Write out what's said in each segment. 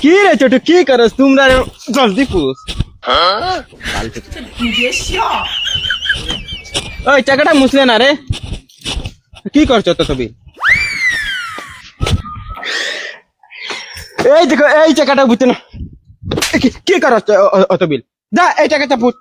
কি রে ছোট কি করস তোমরা জলদি পুষ ওই টাকাটা মুছলে না রে কি করছো তো তুমি এই দেখো এই টাকাটা বুঝতে না কি করছ অত বিল যা এই টাকাটা পুষ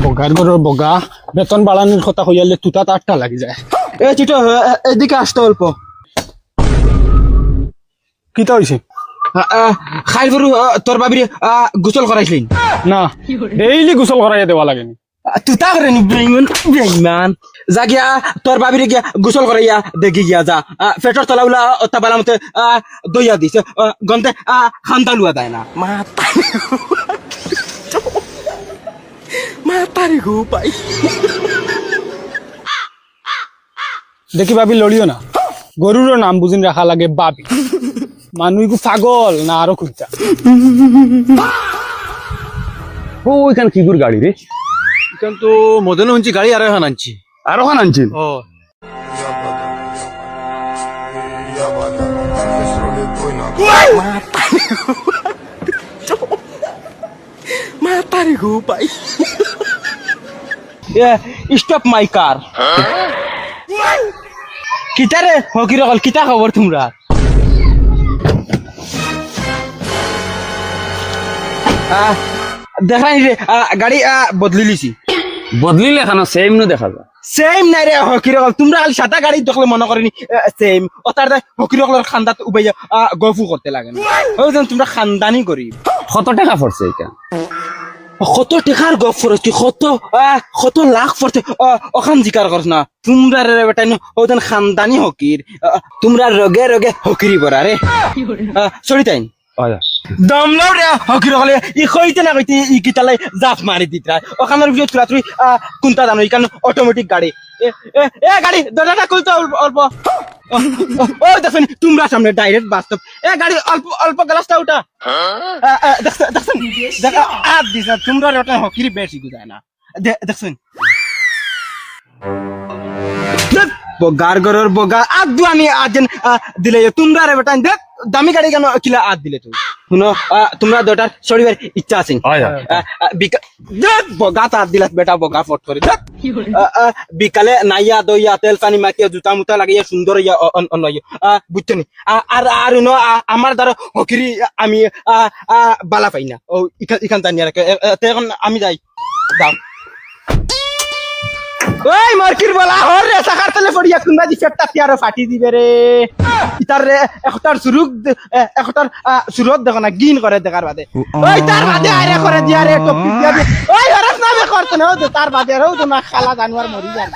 বগার ঘরের বগা বেতন বাড়ানোর কথা হইয়ালে তুতা তারটা লাগি যায়। এই ছোট এদিকে আসতে অল্প কিতা হইছে খাইল বরু তোর বাবির গোসল করাইছিলেন না ডেইলি গোসল করাইয়া দেওয়া লাগেনি তুই তা করে বেইমান যা গিয়া তোর বাবিরে গিয়া গোসল করাইয়া দেখি গিয়া যা পেটর তলাউলা অত্তা বালামতে দইয়া দিছে গন্তে খান্তা লুয়া দেয় না মাতারি গো পাই দেখি ভাবি লড়িও না গরুরও নাম বুঝিন রাখা লাগে বাবি মানুষ পাগল না আরো খুঁজা ও ওইখান কি গুর গাড়ি রে এখান তো মদন হঞ্চি গাড়ি আর এখন আনছি আরো খান আনছেন ও মাতারি গো পাই স্টপ মাই কার কিতা রে হকির হল কিতা খবর তোমরা দেখাই রে গাড়ি বদলি লিছি বদলিলে এখানে সেম নু দেখা যায় সেম নাই রে হকির হল তোমরা খালি সাদা গাড়ি দেখলে মনে করেনি সেম ওটার হকির হলের খান্দাত উবাইয়া গফু করতে লাগে না ওই তোমরা খানদানি করি কত টাকা পড়ছে এটা কত টেকার গপ ফরস কি কত লাখ ফরতে ওখান জিকার করছ না তোমরা রে বেটা ওজন খানদানি হকির তোমরা রগে রগে হকিরি বরা রে সরি তাই দমলাও রে হকির হলে ই কইতে না কইতে ই কিতালাই জাফ মারি দিতরা ওখানের ভিতর তুরা তুই কোনটা জানো ইকান অটোমেটিক গাড়ি এ গাড়ি দরজাটা খুলতে অল্প ও দেখেন তোমরা সামনে ডাইরেক্ট বাস্তব গাড়ি অল্প অল্প গ্লাসটা উঠা দেখছেন দেখা আট দিস না তোমরা ওটা হকিরি বেশি গুজায় না দেখছেন বগার গরর বগা আদ দুয়ানি আজেন দিলে তোমরা রে বেটা দেখ দামি গাড়ি কেন কিলা আদ দিলে তুই শুনো তোমরা দুটার শরীরের ইচ্ছা আছে বগা তার দিলাত বেটা বগা ফট করে বিকালে নাইয়া দইয়া তেল পানি মাখিয়া জুতা মুতা লাগিয়া সুন্দর ইয়া বুঝছো নি আর আর আমার দ্বারা হকিরি আমি বালা পাই না ও ইখান জানিয়া রাখে এখন আমি যাই যাও ওই মার্কির বলা হর রে সাকার তলে পড়িয়া কুন্দা দি ফেটটা তিয়ারো ফাটি দিবে রে ইতার রে একটার সুরত দেখো না গিন করে দেখার বাদে ওই তার বাদে আরে করে দিয়া রে টপি দিয়া ওই হরস নামে করতে না তার বাদে রও তো না খালা জানোয়ার মরি যায়